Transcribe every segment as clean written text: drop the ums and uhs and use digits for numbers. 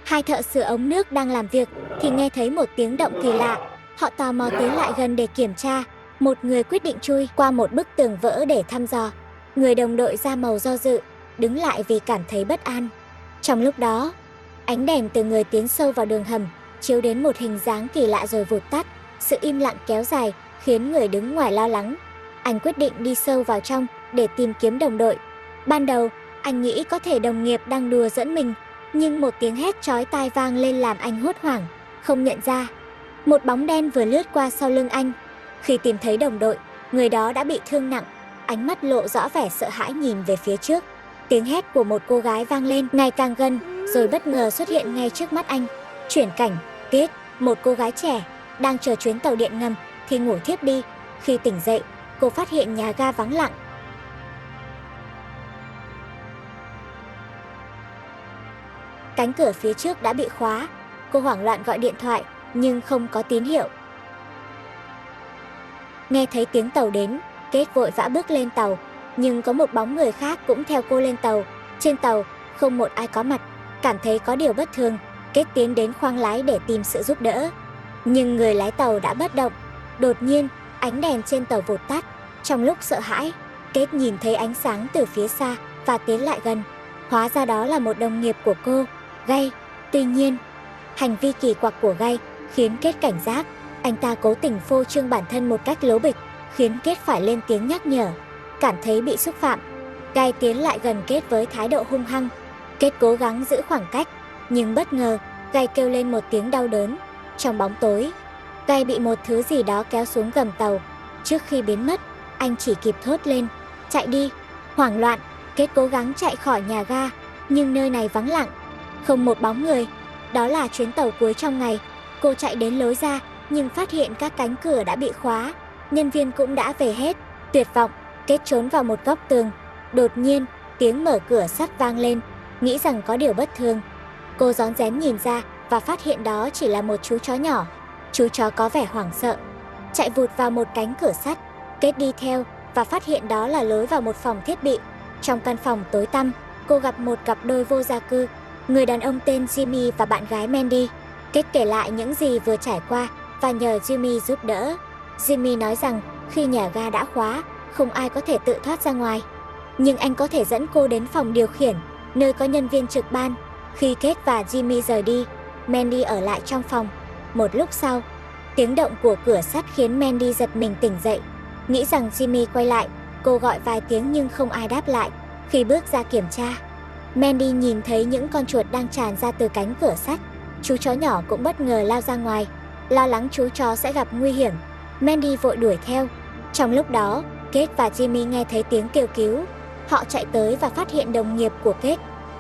Hai thợ sửa ống nước đang làm việc thì nghe thấy một tiếng động kỳ lạ. Họ tò mò tiến lại gần để kiểm tra. Một người quyết định chui qua một bức tường vỡ để thăm dò. Người đồng đội da màu do dự, đứng lại vì cảm thấy bất an. Trong lúc đó, ánh đèn từ người tiến sâu vào đường hầm, chiếu đến một hình dáng kỳ lạ rồi vụt tắt. Sự im lặng kéo dài, khiến người đứng ngoài lo lắng. Anh quyết định đi sâu vào trong để tìm kiếm đồng đội. Ban đầu, anh nghĩ có thể đồng nghiệp đang đùa giỡn mình, nhưng một tiếng hét chói tai vang lên làm anh hốt hoảng, không nhận ra. Một bóng đen vừa lướt qua sau lưng anh. Khi tìm thấy đồng đội, người đó đã bị thương nặng, ánh mắt lộ rõ vẻ sợ hãi nhìn về phía trước. Tiếng hét của một cô gái vang lên ngày càng gần, rồi bất ngờ xuất hiện ngay trước mắt anh. Chuyển cảnh, Kate, một cô gái trẻ, đang chờ chuyến tàu điện ngầm thì ngủ thiếp đi. Khi tỉnh dậy, cô phát hiện nhà ga vắng lặng. Cánh cửa phía trước đã bị khóa. Cô hoảng loạn gọi điện thoại, nhưng không có tín hiệu. Nghe thấy tiếng tàu đến, Kate vội vã bước lên tàu, nhưng có một bóng người khác cũng theo cô lên tàu. Trên tàu, không một ai có mặt. Cảm thấy có điều bất thường, Kate tiến đến khoang lái để tìm sự giúp đỡ. Nhưng người lái tàu đã bất động. Đột nhiên, ánh đèn trên tàu vụt tắt. Trong lúc sợ hãi, Kate nhìn thấy ánh sáng từ phía xa và tiến lại gần. Hóa ra đó là một đồng nghiệp của cô, Guy. Tuy nhiên, hành vi kỳ quặc của Guy khiến Kate cảnh giác. Anh ta cố tình phô trương bản thân một cách lố bịch, khiến Kate phải lên tiếng nhắc nhở. Cảm thấy bị xúc phạm, Guy tiến lại gần Kate với thái độ hung hăng. Kate cố gắng giữ khoảng cách, nhưng bất ngờ, Guy kêu lên một tiếng đau đớn. Trong bóng tối, Guy bị một thứ gì đó kéo xuống gầm tàu. Trước khi biến mất, anh chỉ kịp thốt lên, chạy đi. Hoảng loạn, Kate cố gắng chạy khỏi nhà ga, nhưng nơi này vắng lặng, không một bóng người. Đó là chuyến tàu cuối trong ngày. Cô chạy đến lối ra, nhưng phát hiện các cánh cửa đã bị khóa. Nhân viên cũng đã về hết. Tuyệt vọng, Kate trốn vào một góc tường. Đột nhiên, tiếng mở cửa sắt vang lên, nghĩ rằng có điều bất thường. Cô rón rén nhìn ra và phát hiện đó chỉ là một chú chó nhỏ. Chú chó có vẻ hoảng sợ, chạy vụt vào một cánh cửa sắt. Kate đi theo và phát hiện đó là lối vào một phòng thiết bị. Trong căn phòng tối tăm, cô gặp một cặp đôi vô gia cư, người đàn ông tên Jimmy và bạn gái Mandy. Kate kể lại những gì vừa trải qua và nhờ Jimmy giúp đỡ. Jimmy nói rằng khi nhà ga đã khóa, không ai có thể tự thoát ra ngoài, nhưng anh có thể dẫn cô đến phòng điều khiển, nơi có nhân viên trực ban. Khi Kate và Jimmy rời đi, Mandy ở lại trong phòng. Một lúc sau, tiếng động của cửa sắt khiến Mandy giật mình tỉnh dậy. Nghĩ rằng Jimmy quay lại, cô gọi vài tiếng nhưng không ai đáp lại. Khi bước ra kiểm tra, Mandy nhìn thấy những con chuột đang tràn ra từ cánh cửa sắt. Chú chó nhỏ cũng bất ngờ lao ra ngoài. Lo lắng chú chó sẽ gặp nguy hiểm, Mandy vội đuổi theo. Trong lúc đó, Kate và Jimmy nghe thấy tiếng kêu cứu. Họ chạy tới và phát hiện đồng nghiệp của Kate,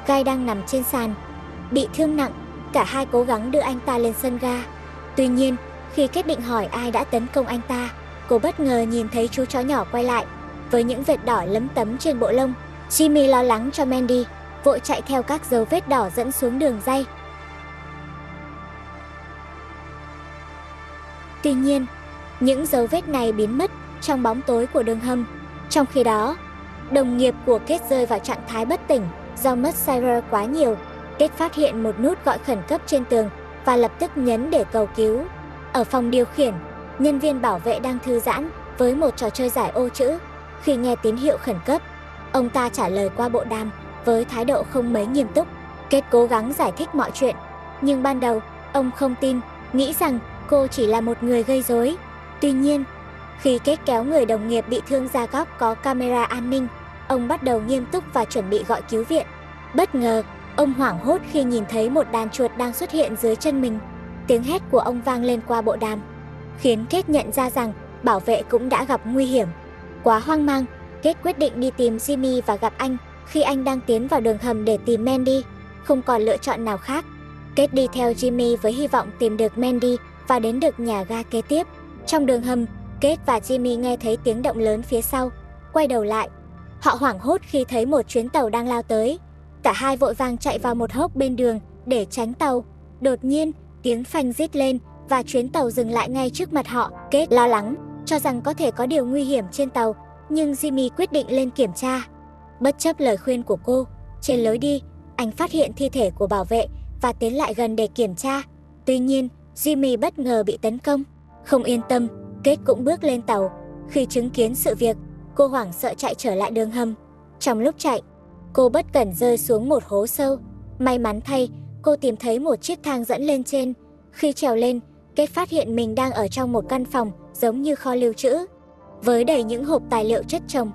Guy, đang nằm trên sàn, bị thương nặng. Cả hai cố gắng đưa anh ta lên sân ga. Tuy nhiên, khi Kate định hỏi ai đã tấn công anh ta, cô bất ngờ nhìn thấy chú chó nhỏ quay lại, với những vệt đỏ lấm tấm trên bộ lông. Jimmy lo lắng cho Mandy, vội chạy theo các dấu vết đỏ dẫn xuống đường ray. Tuy nhiên, những dấu vết này biến mất trong bóng tối của đường hầm. Trong khi đó, đồng nghiệp của Kate rơi vào trạng thái bất tỉnh do mất Sirer quá nhiều. Kate phát hiện một nút gọi khẩn cấp trên tường và lập tức nhấn để cầu cứu. Ở phòng điều khiển, nhân viên bảo vệ đang thư giãn với một trò chơi giải ô chữ. Khi nghe tín hiệu khẩn cấp, ông ta trả lời qua bộ đàm với thái độ không mấy nghiêm túc. Kate cố gắng giải thích mọi chuyện, nhưng ban đầu ông không tin, nghĩ rằng cô chỉ là một người gây rối. Tuy nhiên, khi Kate kéo người đồng nghiệp bị thương ra góc có camera an ninh, ông bắt đầu nghiêm túc và chuẩn bị gọi cứu viện. Bất ngờ, ông hoảng hốt khi nhìn thấy một đàn chuột đang xuất hiện dưới chân mình. Tiếng hét của ông vang lên qua bộ đàm, khiến Kate nhận ra rằng bảo vệ cũng đã gặp nguy hiểm. Quá hoang mang, Kate quyết định đi tìm Jimmy và gặp anh khi anh đang tiến vào đường hầm để tìm Mandy. Không còn lựa chọn nào khác, Kate đi theo Jimmy với hy vọng tìm được Mandy và đến được nhà ga kế tiếp. Trong đường hầm, Kate và Jimmy nghe thấy tiếng động lớn phía sau. Quay đầu lại, họ hoảng hốt khi thấy một chuyến tàu đang lao tới. Cả hai vội vàng chạy vào một hốc bên đường để tránh tàu. Đột nhiên, tiếng phanh rít lên và chuyến tàu dừng lại ngay trước mặt họ. Kate lo lắng, cho rằng có thể có điều nguy hiểm trên tàu, nhưng Jimmy quyết định lên kiểm tra. Bất chấp lời khuyên của cô, trên lối đi, anh phát hiện thi thể của bảo vệ và tiến lại gần để kiểm tra. Tuy nhiên, Jimmy bất ngờ bị tấn công. Không yên tâm, Kate cũng bước lên tàu. Khi chứng kiến sự việc, cô hoảng sợ chạy trở lại đường hầm. Trong lúc chạy, cô bất cẩn rơi xuống một hố sâu. May mắn thay, cô tìm thấy một chiếc thang dẫn lên trên. Khi trèo lên, Kate phát hiện mình đang ở trong một căn phòng giống như kho lưu trữ, với đầy những hộp tài liệu chất chồng.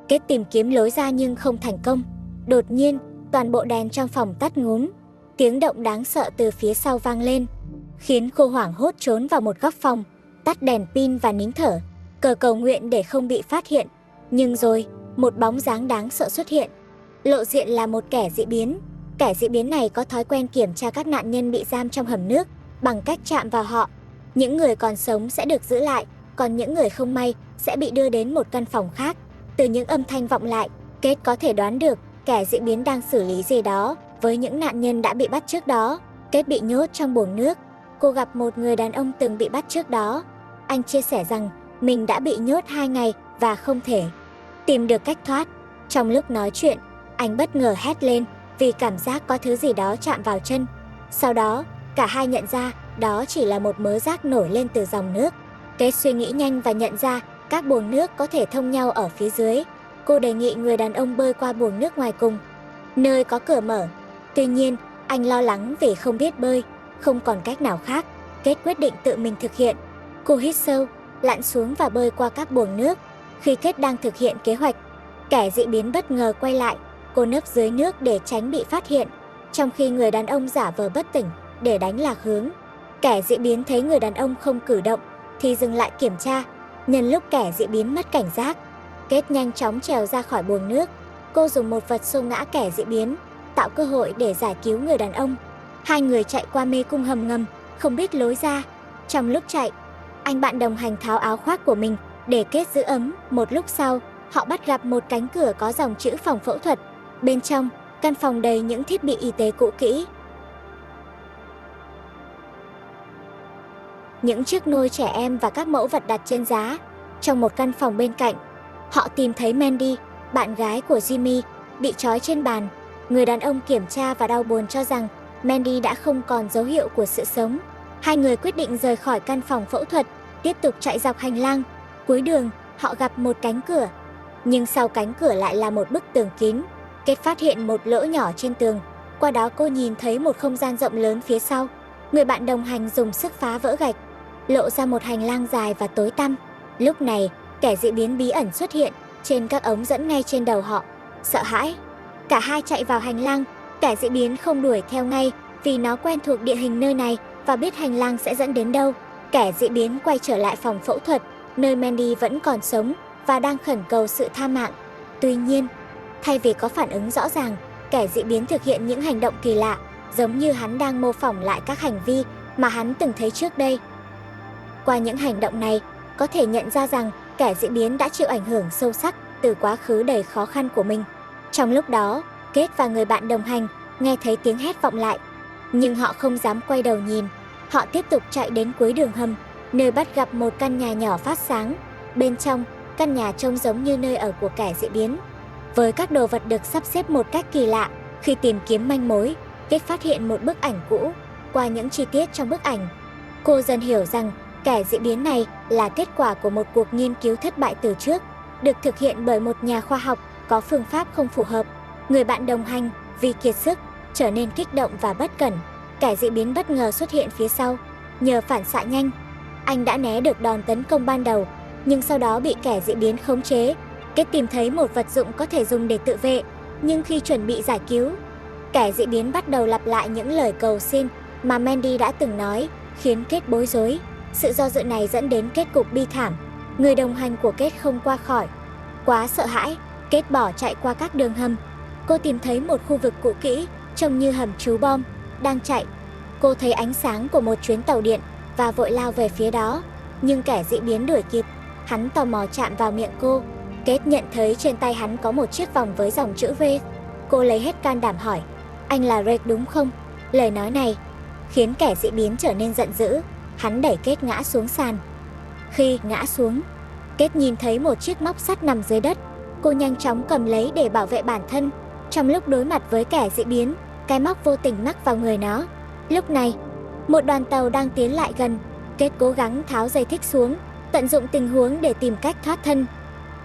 Kate tìm kiếm lối ra nhưng không thành công. Đột nhiên, toàn bộ đèn trong phòng tắt ngúm. Tiếng động đáng sợ từ phía sau vang lên, khiến cô hoảng hốt trốn vào một góc phòng, tắt đèn pin và nín thở, cầu nguyện để không bị phát hiện. Nhưng rồi, một bóng dáng đáng sợ xuất hiện. Lộ diện là một kẻ dị biến. Kẻ dị biến này có thói quen kiểm tra các nạn nhân bị giam trong hầm nước bằng cách chạm vào họ. Những người còn sống sẽ được giữ lại, còn những người không may sẽ bị đưa đến một căn phòng khác. Từ những âm thanh vọng lại, Kate có thể đoán được kẻ dị biến đang xử lý gì đó với những nạn nhân đã bị bắt trước đó. Kate bị nhốt trong buồng nước. Cô gặp một người đàn ông từng bị bắt trước đó. Anh chia sẻ rằng mình đã bị nhốt 2 ngày và không thể tìm được cách thoát. Trong lúc nói chuyện, anh bất ngờ hét lên vì cảm giác có thứ gì đó chạm vào chân. Sau đó, cả hai nhận ra đó chỉ là một mớ rác nổi lên từ dòng nước. Kate suy nghĩ nhanh và nhận ra các buồng nước có thể thông nhau ở phía dưới. Cô đề nghị người đàn ông bơi qua buồng nước ngoài cùng, nơi có cửa mở. Tuy nhiên, anh lo lắng vì không biết bơi. Không còn cách nào khác, Kate quyết định tự mình thực hiện. Cô hít sâu, lặn xuống và bơi qua các buồng nước. Khi Kate đang thực hiện kế hoạch, kẻ dị biến bất ngờ quay lại. Cô nấp dưới nước để tránh bị phát hiện, trong khi người đàn ông giả vờ bất tỉnh để đánh lạc hướng. Kẻ dị biến thấy người đàn ông không cử động thì dừng lại kiểm tra. Nhân lúc kẻ dị biến mất cảnh giác, Kate nhanh chóng trèo ra khỏi buồng nước. Cô dùng một vật xô ngã kẻ dị biến, tạo cơ hội để giải cứu người đàn ông. Hai người chạy qua mê cung hầm ngầm, không biết lối ra. Trong lúc chạy, anh bạn đồng hành tháo áo khoác của mình để Kate giữ ấm. Một lúc sau, họ bắt gặp một cánh cửa có dòng chữ phòng phẫu thuật. Bên trong, căn phòng đầy những thiết bị y tế cũ kỹ. Những chiếc nôi trẻ em và các mẫu vật đặt trên giá. Trong một căn phòng bên cạnh, họ tìm thấy Mandy, bạn gái của Jimmy, bị trói trên bàn. Người đàn ông kiểm tra và đau buồn cho rằng Mandy đã không còn dấu hiệu của sự sống. Hai người quyết định rời khỏi căn phòng phẫu thuật, tiếp tục chạy dọc hành lang. Cuối đường, họ gặp một cánh cửa, nhưng sau cánh cửa lại là một bức tường kín. Kate phát hiện một lỗ nhỏ trên tường. Qua đó cô nhìn thấy một không gian rộng lớn phía sau. Người bạn đồng hành dùng sức phá vỡ gạch, lộ ra một hành lang dài và tối tăm. Lúc này, kẻ dị biến bí ẩn xuất hiện trên các ống dẫn ngay trên đầu họ. Sợ hãi, cả hai chạy vào hành lang. Kẻ dị biến không đuổi theo ngay vì nó quen thuộc địa hình nơi này và biết hành lang sẽ dẫn đến đâu. Kẻ dị biến quay trở lại phòng phẫu thuật, nơi Mandy vẫn còn sống và đang khẩn cầu sự tha mạng. Tuy nhiên, thay vì có phản ứng rõ ràng, kẻ dị biến thực hiện những hành động kỳ lạ, giống như hắn đang mô phỏng lại các hành vi mà hắn từng thấy trước đây. Qua những hành động này, có thể nhận ra rằng kẻ dị biến đã chịu ảnh hưởng sâu sắc từ quá khứ đầy khó khăn của mình. Trong lúc đó, Kate và người bạn đồng hành nghe thấy tiếng hét vọng lại, nhưng họ không dám quay đầu nhìn. Họ tiếp tục chạy đến cuối đường hầm, nơi bắt gặp một căn nhà nhỏ phát sáng. Bên trong, căn nhà trông giống như nơi ở của kẻ dị biến, với các đồ vật được sắp xếp một cách kỳ lạ. Khi tìm kiếm manh mối, Kate phát hiện một bức ảnh cũ. Qua những chi tiết trong bức ảnh, cô dần hiểu rằng kẻ dị biến này là kết quả của một cuộc nghiên cứu thất bại từ trước, được thực hiện bởi một nhà khoa học có phương pháp không phù hợp. Người bạn đồng hành, vì kiệt sức, trở nên kích động và bất cẩn. Kẻ dị biến bất ngờ xuất hiện phía sau. Nhờ phản xạ nhanh, anh đã né được đòn tấn công ban đầu, nhưng sau đó bị kẻ dị biến khống chế. Kate tìm thấy một vật dụng có thể dùng để tự vệ, nhưng khi chuẩn bị giải cứu, kẻ dị biến bắt đầu lặp lại những lời cầu xin mà Mandy đã từng nói, khiến Kate bối rối. Sự do dự này dẫn đến kết cục bi thảm. Người đồng hành của Kate không qua khỏi. Quá sợ hãi, Kate bỏ chạy qua các đường hầm. Cô tìm thấy một khu vực cũ kỹ, trông như hầm trú bom. Đang chạy, cô thấy ánh sáng của một chuyến tàu điện và vội lao về phía đó. Nhưng kẻ dị biến đuổi kịp, hắn tò mò chạm vào miệng cô. Kate nhận thấy trên tay hắn có một chiếc vòng với dòng chữ V. Cô lấy hết can đảm hỏi, anh là Rick đúng không? Lời nói này khiến kẻ dị biến trở nên giận dữ. Hắn đẩy Kate ngã xuống sàn. Khi ngã xuống, Kate nhìn thấy một chiếc móc sắt nằm dưới đất. Cô nhanh chóng cầm lấy để bảo vệ bản thân. Trong lúc đối mặt với kẻ dị biến, cái móc vô tình mắc vào người nó. Lúc này, một đoàn tàu đang tiến lại gần. Kết cố gắng tháo dây thích xuống, tận dụng tình huống để tìm cách thoát thân.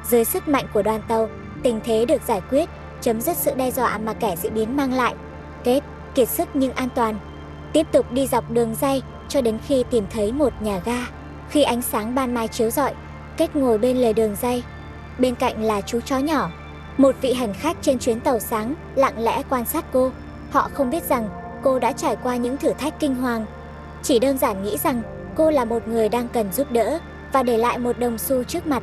Dưới sức mạnh của đoàn tàu, tình thế được giải quyết, chấm dứt sự đe dọa mà kẻ dị biến mang lại. Kết kiệt sức nhưng an toàn, tiếp tục đi dọc đường ray cho đến khi tìm thấy một nhà ga. Khi ánh sáng ban mai chiếu rọi, Kết ngồi bên lề đường ray. Bên cạnh là chú chó nhỏ. Một vị hành khách trên chuyến tàu sáng lặng lẽ quan sát cô. Họ không biết rằng cô đã trải qua những thử thách kinh hoàng. Chỉ đơn giản nghĩ rằng cô là một người đang cần giúp đỡ và để lại một đồng xu trước mặt.